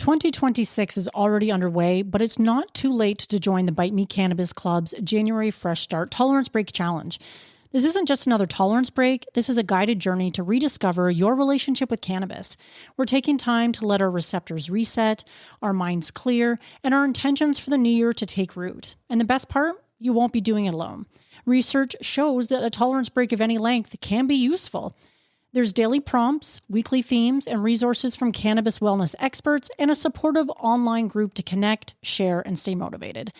2026 is already underway, but it's not too late to join the Bite Me Cannabis Club's January Fresh Start Tolerance Break Challenge. This isn't just another tolerance break. This is a guided journey to rediscover your relationship with cannabis. We're taking time to let our receptors reset, our minds clear, and our intentions for the new year to take root. And the best part? You won't be doing it alone. Research shows that a tolerance break of any length can be useful. There's daily prompts, weekly themes, and resources from cannabis wellness experts, and a supportive online group to connect, share, and stay motivated.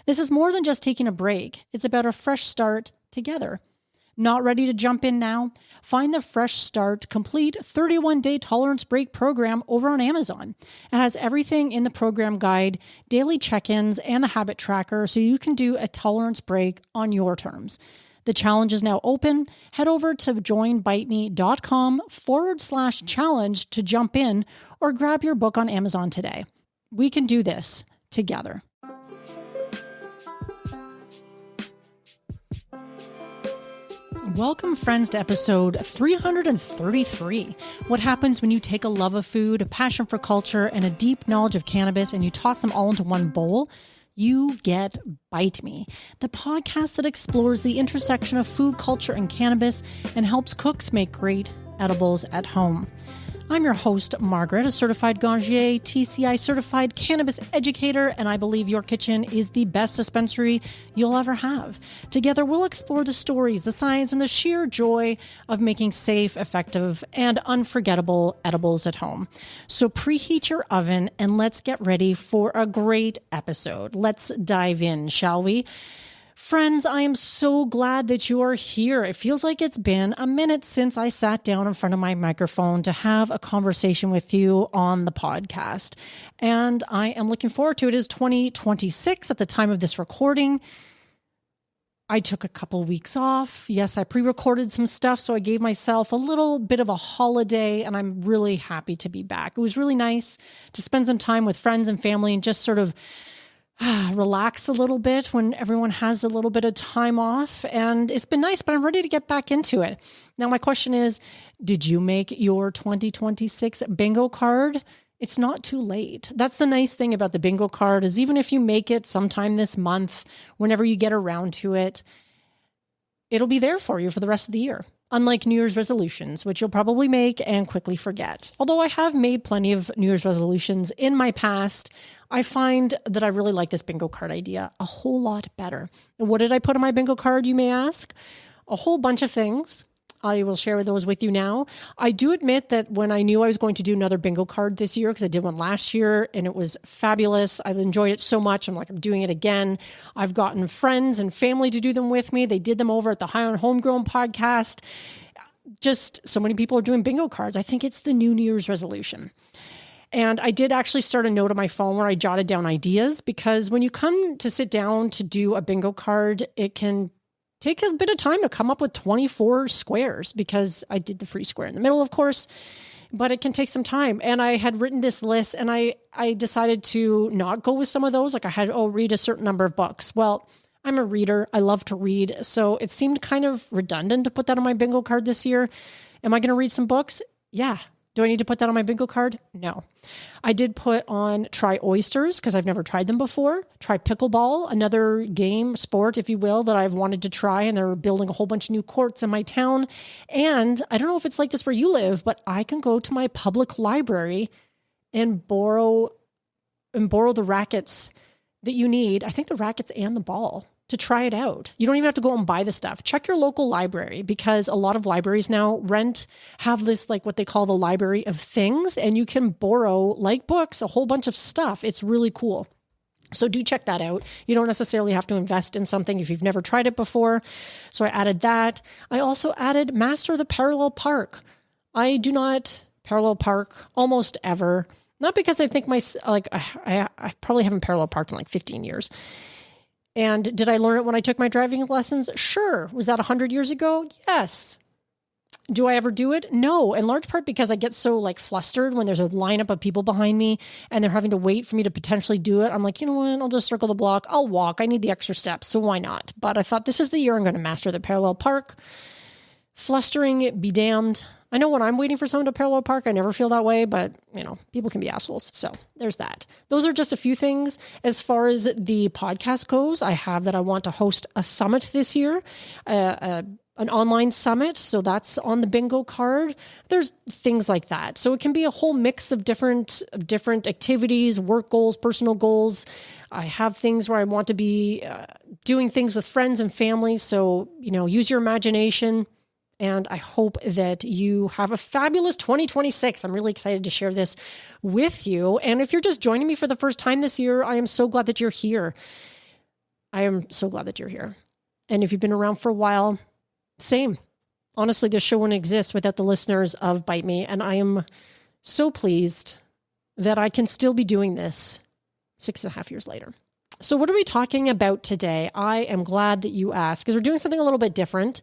This is more than just taking a break. It's about a fresh start together. Not ready to jump in now? Find the Fresh Start Complete 31-Day Tolerance Break program over on Amazon. It has everything in the program guide, daily check-ins, and the habit tracker so you can do a tolerance break on your terms. The challenge is now open. Head over to joinbiteme.com/challenge to jump in or grab your book on Amazon today. We can do this together. Welcome, friends, to episode 333. What happens when you take a love of food, a passion for culture, and a deep knowledge of cannabis and you toss them all into one bowl? You get Bite Me, the podcast that explores the intersection of food, culture, and cannabis and helps cooks make great edibles at home. I'm your host, Margaret, a certified Gangier, TCI certified cannabis educator, and I believe your kitchen is the best dispensary you'll ever have. Together, we'll explore the stories, the science, and the sheer joy of making safe, effective, and unforgettable edibles at home. So preheat your oven and let's get ready for a great episode. Let's dive in, shall we? Friends, I am so glad that you are here. It feels like it's been a minute since I sat down in front of my microphone to have a conversation with you on the podcast. And I am looking forward to it. It is 2026 at the time of this recording. I took a couple weeks off. Yes, I pre-recorded some stuff, so I gave myself a little bit of a holiday, and I'm really happy to be back. It was really nice to spend some time with friends and family and just sort of relax a little bit when everyone has a little bit of time off. And it's been nice, but I'm ready to get back into it. Now, my question is, did you make your 2026 bingo card? It's not too late. That's the nice thing about the bingo card is even if you make it sometime this month, whenever you get around to it, it'll be there for you for the rest of the year. Unlike New Year's resolutions, which you'll probably make and quickly forget. Although I have made plenty of New Year's resolutions in my past, I find that I really like this bingo card idea a whole lot better. And what did I put on my bingo card, you may ask? A whole bunch of things. I will share those with you now. I do admit that when I knew I was going to do another bingo card this year, because I did one last year and it was fabulous. I've enjoyed it so much. I'm doing it again. I've gotten friends and family to do them with me. They did them over at the High on Homegrown podcast. Just so many people are doing bingo cards. I think it's the new Year's resolution. And I did actually start a note on my phone where I jotted down ideas because when you come to sit down to do a bingo card, it can take a bit of time to come up with 24 squares because I did the free square in the middle, of course, but it can take some time. And I had written this list and I decided to not go with some of those. Like I had, read a certain number of books. Well, I'm a reader. I love to read. So it seemed kind of redundant to put that on my bingo card this year. Am I going to read some books? Yeah. Do I need to put that on my bingo card? No. I did put on try oysters because I've never tried them before. Try pickleball, another game, sport, if you will, that I've wanted to try. And they're building a whole bunch of new courts in my town. And I don't know if it's like this where you live, but I can go to my public library and borrow the rackets that you need. I think the rackets and the ball to try it out. You don't even have to go and buy the stuff. Check your local library because a lot of libraries now have this like what they call the library of things, and you can borrow like books, a whole bunch of stuff. It's really cool. So do check that out. You don't necessarily have to invest in something if you've never tried it before. So I added that. I also added master the parallel park. I do not parallel park almost ever. Not because I think I probably haven't parallel parked in like 15 years. And did I learn it when I took my driving lessons? Sure. Was that 100 years ago? Yes. Do I ever do it? No. In large part because I get so flustered when there's a lineup of people behind me and they're having to wait for me to potentially do it. I'm like, you know what? I'll just circle the block. I'll walk. I need the extra steps. So why not? But I thought this is the year I'm going to master the parallel park. Flustering be damned. I know when I'm waiting for someone to parallel park, I never feel that way, but people can be assholes. So there's that. Those are just a few things. As far as the podcast goes, I have that I want to host a summit this year, an online summit. So that's on the bingo card. There's things like that. So it can be a whole mix of different activities, work goals, personal goals. I have things where I want to be doing things with friends and family. So, use your imagination. And I hope that you have a fabulous 2026. I'm really excited to share this with you. And if you're just joining me for the first time this year, I am so glad that you're here. I am so glad that you're here. And if you've been around for a while, same. Honestly, this show wouldn't exist without the listeners of Bite Me. And I am so pleased that I can still be doing this 6.5 years later. So what are we talking about today? I am glad that you asked, because we're doing something a little bit different.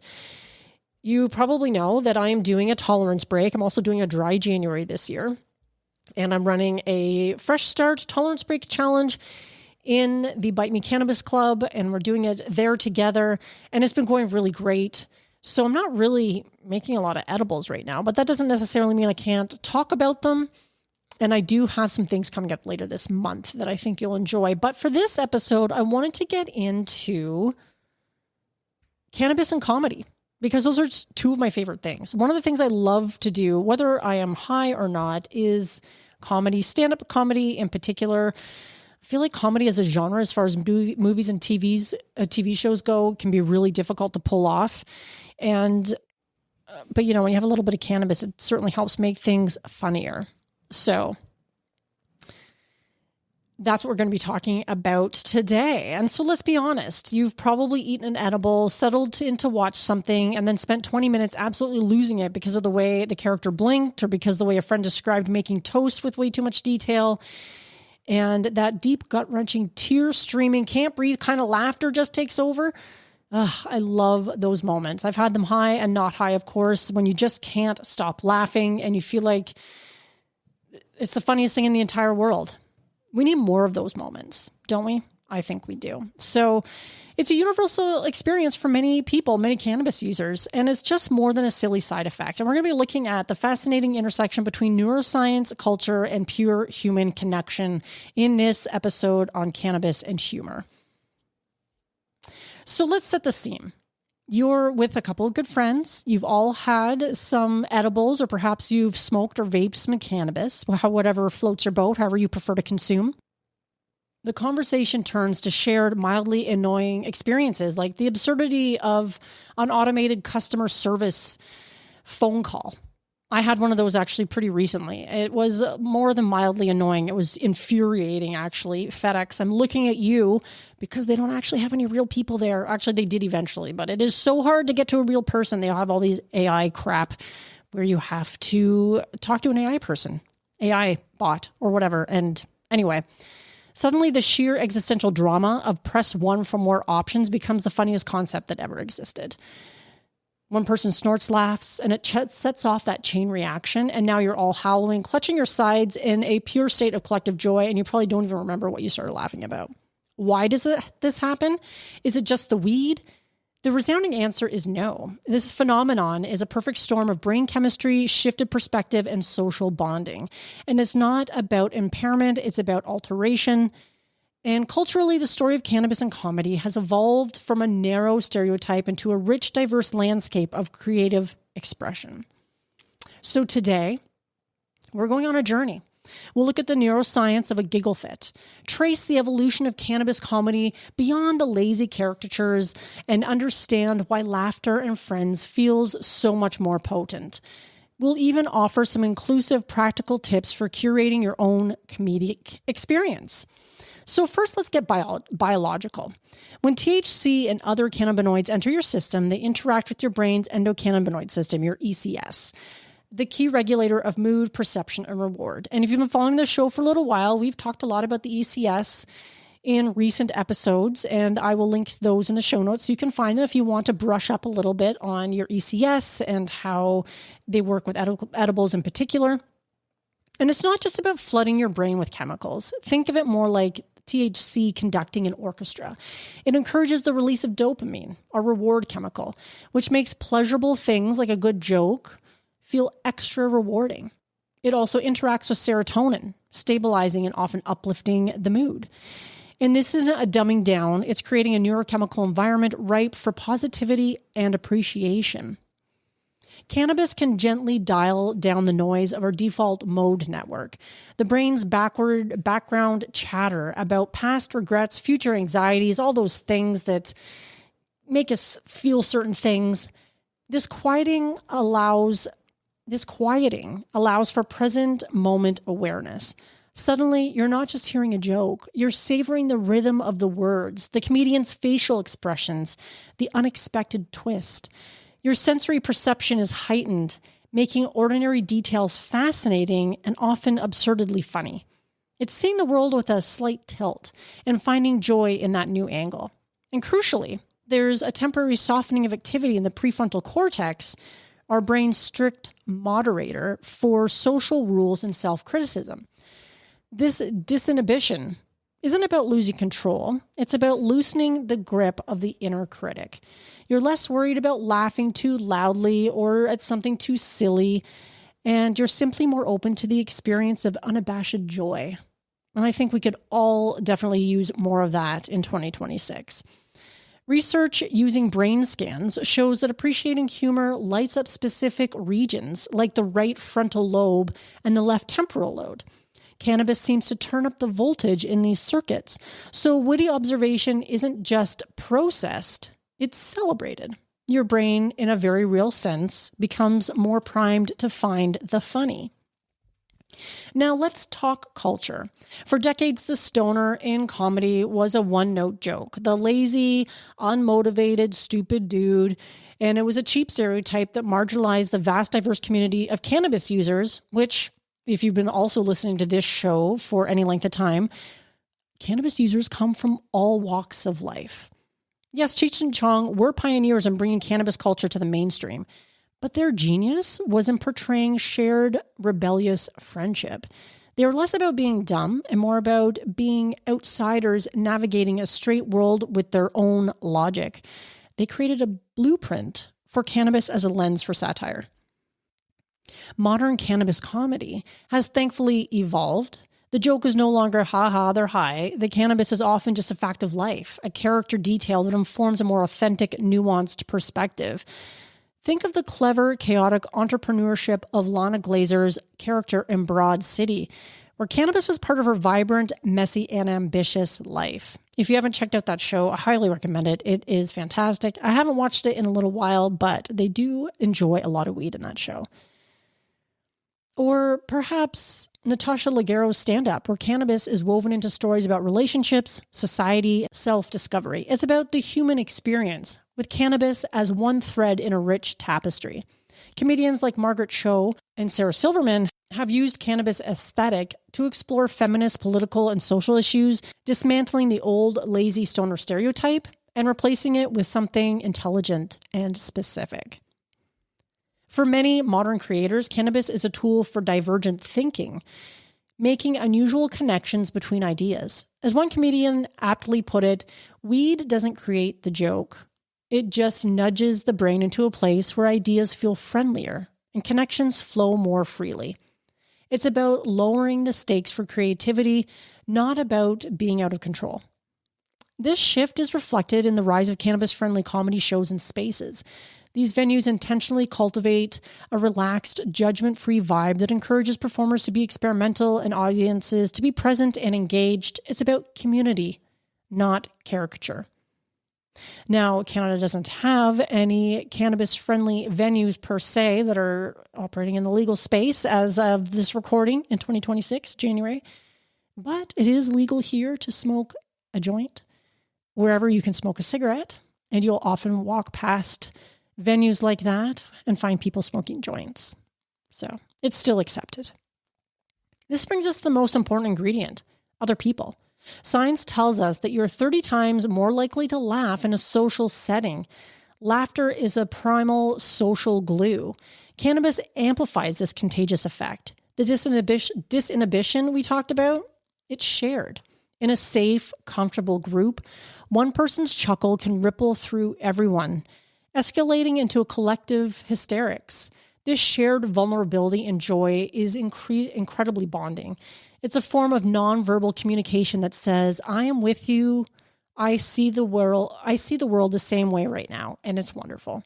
You probably know that I am doing a tolerance break. I'm also doing a dry January this year. And I'm running a fresh start tolerance break challenge in the Bite Me Cannabis Club. And we're doing it there together. And it's been going really great. So I'm not really making a lot of edibles right now, but that doesn't necessarily mean I can't talk about them. And I do have some things coming up later this month that I think you'll enjoy. But for this episode, I wanted to get into cannabis and comedy, because those are just two of my favorite things. One of the things I love to do, whether I am high or not, is comedy, stand-up comedy in particular. I feel like comedy as a genre, as far as movies and TV shows go, can be really difficult to pull off. But when you have a little bit of cannabis, it certainly helps make things funnier. So that's what we're going to be talking about today. And so let's be honest. You've probably eaten an edible, settled in to watch something, and then spent 20 minutes absolutely losing it because of the way the character blinked, or because the way a friend described making toast with way too much detail. And that deep, gut-wrenching, tear-streaming, can't breathe kind of laughter just takes over. I love those moments. I've had them high and not high, of course, when you just can't stop laughing and you feel like it's the funniest thing in the entire world. We need more of those moments, don't we? I think we do. So it's a universal experience for many people, many cannabis users, and it's just more than a silly side effect. And we're going to be looking at the fascinating intersection between neuroscience, culture, and pure human connection in this episode on cannabis and humor. So let's set the scene. You're with a couple of good friends. You've all had some edibles, or perhaps you've smoked or vaped some cannabis, whatever floats your boat, however you prefer to consume. The conversation turns to shared, mildly annoying experiences, like the absurdity of an automated customer service phone call. I had one of those actually pretty recently. It was more than mildly annoying. It was infuriating, actually. FedEx, I'm looking at you, because they don't actually have any real people there. Actually, they did eventually, but it is so hard to get to a real person. They have all these AI crap where you have to talk to an AI person, AI bot or whatever. And anyway, suddenly the sheer existential drama of press 1 for more options becomes the funniest concept that ever existed. One person snorts, laughs, and it sets off that chain reaction. And now you're all howling, clutching your sides in a pure state of collective joy. And you probably don't even remember what you started laughing about. Why does this happen? Is it just the weed? The resounding answer is no. This phenomenon is a perfect storm of brain chemistry, shifted perspective, and social bonding. And it's not about impairment. It's about alteration. And culturally, the story of cannabis and comedy has evolved from a narrow stereotype into a rich, diverse landscape of creative expression. So today, we're going on a journey. We'll look at the neuroscience of a giggle fit, trace the evolution of cannabis comedy beyond the lazy caricatures, and understand why laughter and friends feels so much more potent. We'll even offer some inclusive, practical tips for curating your own comedic experience. So first, let's get biological. When THC and other cannabinoids enter your system, they interact with your brain's endocannabinoid system, your ECS, the key regulator of mood, perception, and reward. And if you've been following this show for a little while, we've talked a lot about the ECS in recent episodes, and I will link those in the show notes so you can find them if you want to brush up a little bit on your ECS and how they work with edibles in particular. And it's not just about flooding your brain with chemicals. Think of it more like THC conducting an orchestra. It encourages the release of dopamine, a reward chemical, which makes pleasurable things like a good joke feel extra rewarding. It also interacts with serotonin, stabilizing and often uplifting the mood. And this isn't a dumbing down, it's creating a neurochemical environment ripe for positivity and appreciation. Cannabis can gently dial down the noise of our default mode network, the brain's background chatter about past regrets, future anxieties, all those things that make us feel certain things. This quieting allows for present moment awareness. Suddenly, you're not just hearing a joke, you're savoring the rhythm of the words, the comedian's facial expressions, the unexpected twist. Your sensory perception is heightened, making ordinary details fascinating and often absurdly funny. It's seeing the world with a slight tilt and finding joy in that new angle. And crucially, there's a temporary softening of activity in the prefrontal cortex, our brain's strict moderator for social rules and self-criticism. This disinhibition isn't about losing control. It's about loosening the grip of the inner critic. You're less worried about laughing too loudly or at something too silly, and you're simply more open to the experience of unabashed joy. And I think we could all definitely use more of that in 2026. Research using brain scans shows that appreciating humor lights up specific regions like the right frontal lobe and the left temporal lobe. Cannabis seems to turn up the voltage in these circuits. So witty observation isn't just processed, it's celebrated. Your brain, in a very real sense, becomes more primed to find the funny. Now let's talk culture. For decades, the stoner in comedy was a one-note joke. The lazy, unmotivated, stupid dude. And it was a cheap stereotype that marginalized the vast, diverse community of cannabis users, which, if you've been also listening to this show for any length of time, cannabis users come from all walks of life. Yes, Cheech and Chong were pioneers in bringing cannabis culture to the mainstream, but their genius was in portraying shared rebellious friendship. They were less about being dumb and more about being outsiders navigating a straight world with their own logic. They created a blueprint for cannabis as a lens for satire. Modern cannabis comedy has thankfully evolved. The joke is no longer, ha, they're high. The cannabis is often just a fact of life, a character detail that informs a more authentic, nuanced perspective. Think of the clever, chaotic entrepreneurship of Lana Glazer's character in Broad City, where cannabis was part of her vibrant, messy, and ambitious life. If you haven't checked out that show, I highly recommend it. It is fantastic. I haven't watched it in a little while, but they do enjoy a lot of weed in that show. Or perhaps Natasha Leggero's stand-up, where cannabis is woven into stories about relationships, society, self-discovery. It's about the human experience, with cannabis as one thread in a rich tapestry. Comedians like Margaret Cho and Sarah Silverman have used cannabis aesthetic to explore feminist, political, and social issues, dismantling the old lazy stoner stereotype and replacing it with something intelligent and specific. For many modern creators, cannabis is a tool for divergent thinking, making unusual connections between ideas. As one comedian aptly put it, weed doesn't create the joke. It just nudges the brain into a place where ideas feel friendlier and connections flow more freely. It's about lowering the stakes for creativity, not about being out of control. This shift is reflected in the rise of cannabis-friendly comedy shows and spaces. These venues intentionally cultivate a relaxed, judgment-free vibe that encourages performers to be experimental and audiences to be present and engaged. It's about community, not caricature. Now, Canada doesn't have any cannabis-friendly venues per se that are operating in the legal space as of this recording in 2026, January, but it is legal here to smoke a joint wherever you can smoke a cigarette, and you'll often walk past venues like that and find people smoking joints. So it's still accepted. This brings us to the most important ingredient, other people. Science tells us that you're 30 times more likely to laugh in a social setting. Laughter is a primal social glue. Cannabis amplifies this contagious effect. The disinhibition we talked about, it's shared. In a safe, comfortable group, one person's chuckle can ripple through everyone, escalating into a collective hysterics. This shared vulnerability and joy is incredibly bonding. It's a form of nonverbal communication that says, I am with you. I see the world the same way right now, and it's wonderful.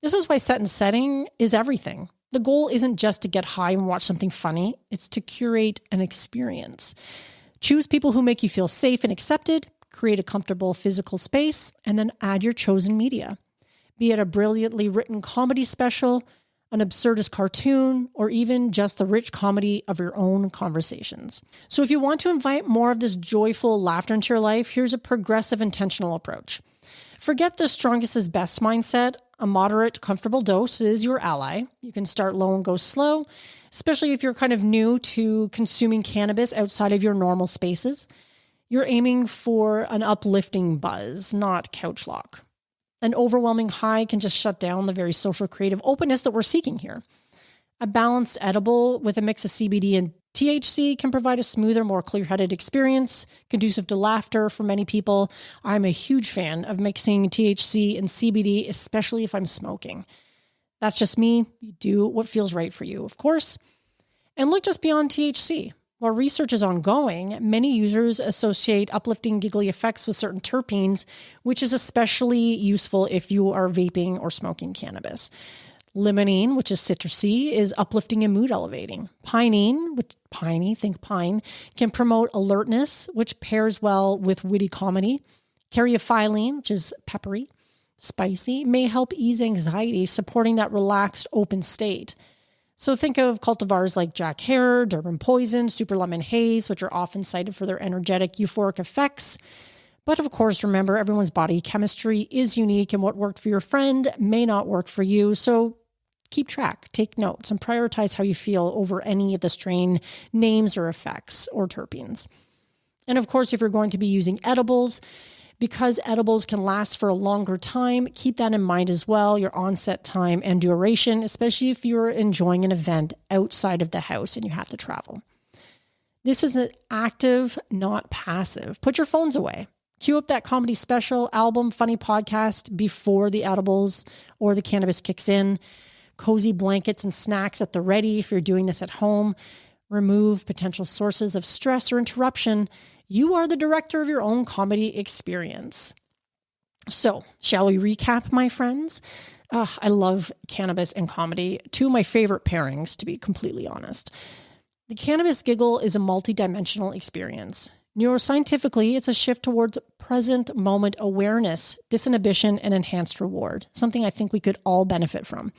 This is why set and setting is everything. The goal isn't just to get high and watch something funny. It's to curate an experience. Choose people who make you feel safe and accepted, create a comfortable physical space, and then add your chosen media. Be it a brilliantly written comedy special, an absurdist cartoon, or even just the rich comedy of your own conversations. So if you want to invite more of this joyful laughter into your life, here's a progressive, intentional approach. Forget the strongest is best mindset. A moderate, comfortable dose is your ally. You can start low and go slow, especially if you're kind of new to consuming cannabis outside of your normal spaces. You're aiming for an uplifting buzz, not couch lock. An overwhelming high can just shut down the very social creative openness that we're seeking here. A balanced edible with a mix of CBD and THC can provide a smoother, more clear-headed experience, conducive to laughter for many people. I'm a huge fan of mixing THC and CBD, especially if I'm smoking. That's just me. You do what feels right for you, of course. And look just beyond THC. While research is ongoing, many users associate uplifting giggly effects with certain terpenes, which is especially useful if you are vaping or smoking cannabis. Limonene, which is citrusy, is uplifting and mood elevating. Pinene, think pine, can promote alertness, which pairs well with witty comedy. Caryophyllene, which is peppery, spicy, may help ease anxiety, supporting that relaxed, open state. So think of cultivars like Jack Herer, Durban Poison, Super Lemon Haze, which are often cited for their energetic, euphoric effects. But of course, remember, everyone's body chemistry is unique, and what worked for your friend may not work for you. So keep track, take notes, and prioritize how you feel over any of the strain names or effects or terpenes. And of course, if you're going to be using edibles, because edibles can last for a longer time, keep that in mind as well, your onset time and duration, especially if you're enjoying an event outside of the house and you have to travel. This is an active, not passive. Put your phones away. Cue up that comedy special, album, funny podcast before the edibles or the cannabis kicks in. Cozy blankets and snacks at the ready if you're doing this at home. Remove potential sources of stress or interruption. You are the director of your own comedy experience. So, shall we recap, my friends? I love cannabis and comedy. Two of my favorite pairings, to be completely honest. The cannabis giggle is a multidimensional experience. Neuroscientifically, it's a shift towards present moment awareness, disinhibition, and enhanced reward, something I think we could all benefit from.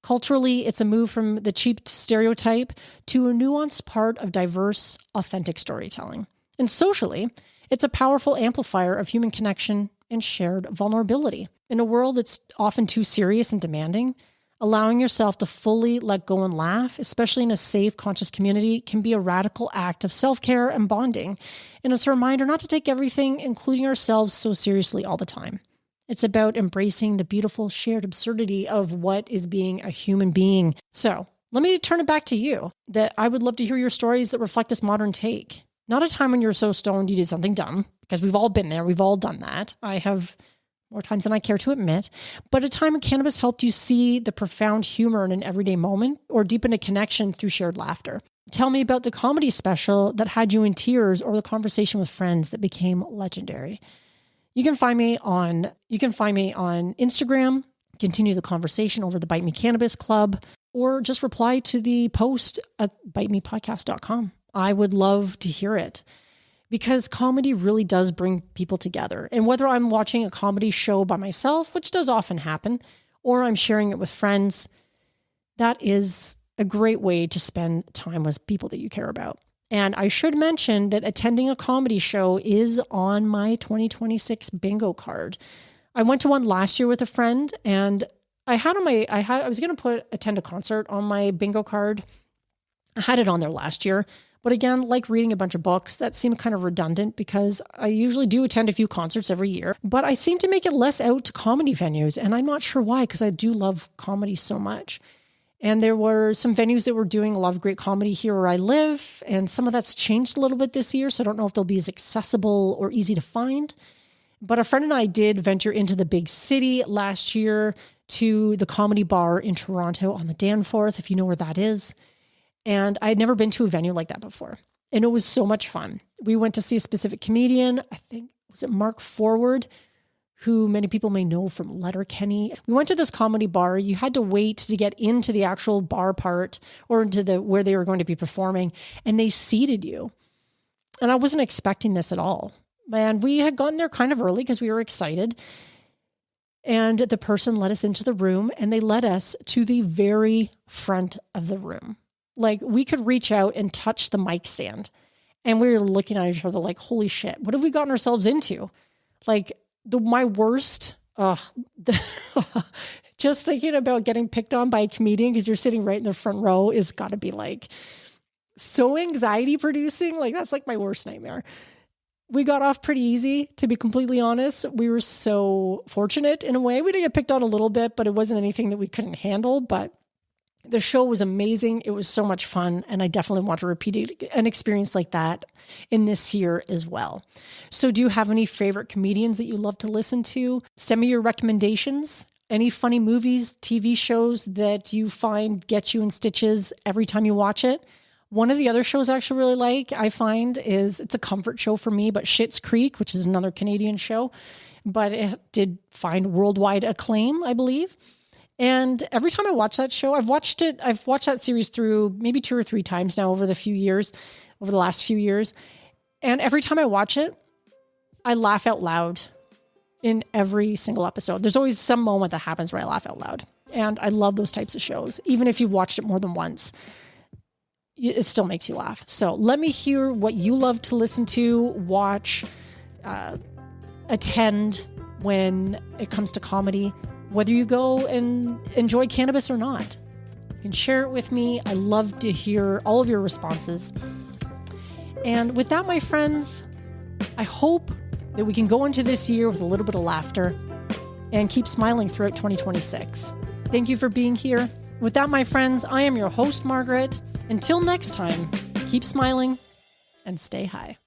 Culturally, it's a move from the cheap stereotype to a nuanced part of diverse, authentic storytelling. And socially, it's a powerful amplifier of human connection and shared vulnerability. In a world that's often too serious and demanding, allowing yourself to fully let go and laugh, especially in a safe, conscious community, can be a radical act of self-care and bonding. And it's a reminder not to take everything, including ourselves, so seriously all the time. It's about embracing the beautiful shared absurdity of what is being a human being. So let me turn it back to you, that I would love to hear your stories that reflect this modern take. Not a time when you're so stoned you did something dumb, because we've all been there. We've all done that. I have more times than I care to admit. But a time when cannabis helped you see the profound humor in an everyday moment or deepen a connection through shared laughter. Tell me about the comedy special that had you in tears or the conversation with friends that became legendary. You can find me on Instagram, continue the conversation over the Bite Me Cannabis Club, or just reply to the post at bitemepodcast.com. I would love to hear it, because comedy really does bring people together. And whether I'm watching a comedy show by myself, which does often happen, or I'm sharing it with friends, that is a great way to spend time with people that you care about. And I should mention that attending a comedy show is on my 2026 bingo card. I went to one last year with a friend, and I was going to attend a concert on my bingo card. I had it on there last year. But again, like reading a bunch of books, that seemed kind of redundant because I usually do attend a few concerts every year. But I seem to make it less out to comedy venues, and I'm not sure why, because I do love comedy so much. And there were some venues that were doing a lot of great comedy here where I live, and some of that's changed a little bit this year, so I don't know if they'll be as accessible or easy to find. But a friend and I did venture into the big city last year to the Comedy Bar in Toronto on the Danforth, if you know where that is. And I had never been to a venue like that before. And it was so much fun. We went to see a specific comedian. I think, was it Mark Forward, who many people may know from Letterkenny. We went to this comedy bar. You had to wait to get into the actual bar part or into where they were going to be performing, and they seated you. And I wasn't expecting this at all. Man, we had gotten there kind of early because we were excited. And the person led us into the room, and they led us to the very front of the room. Like, we could reach out and touch the mic stand. And we were looking at each other like, holy shit, what have we gotten ourselves into? Like, my worst, just thinking about getting picked on by a comedian because you're sitting right in the front row is got to be like so anxiety producing. Like, that's like my worst nightmare. We got off pretty easy, to be completely honest. We were so fortunate in a way. We did get picked on a little bit, but it wasn't anything that we couldn't handle. But the show was amazing. It was so much fun. And I definitely want to repeat an experience like that in this year as well. So do you have any favorite comedians that you love to listen to? Send me your recommendations. Any funny movies, TV shows that you find get you in stitches every time you watch it. One of the other shows I actually really like, I find, is it's a comfort show for me, but Schitt's Creek, which is another Canadian show, but it did find worldwide acclaim, I believe. And every time I watch that show, I've watched that series through maybe 2 or 3 times now over the last few years. And every time I watch it, I laugh out loud in every single episode. There's always some moment that happens where I laugh out loud. And I love those types of shows. Even if you've watched it more than once, it still makes you laugh. So let me hear what you love to listen to, watch, attend when it comes to comedy, whether you go and enjoy cannabis or not. You can share it with me. I love to hear all of your responses. And with that, my friends, I hope that we can go into this year with a little bit of laughter and keep smiling throughout 2026. Thank you for being here. With that, my friends, I am your host, Margaret. Until next time, keep smiling and stay high.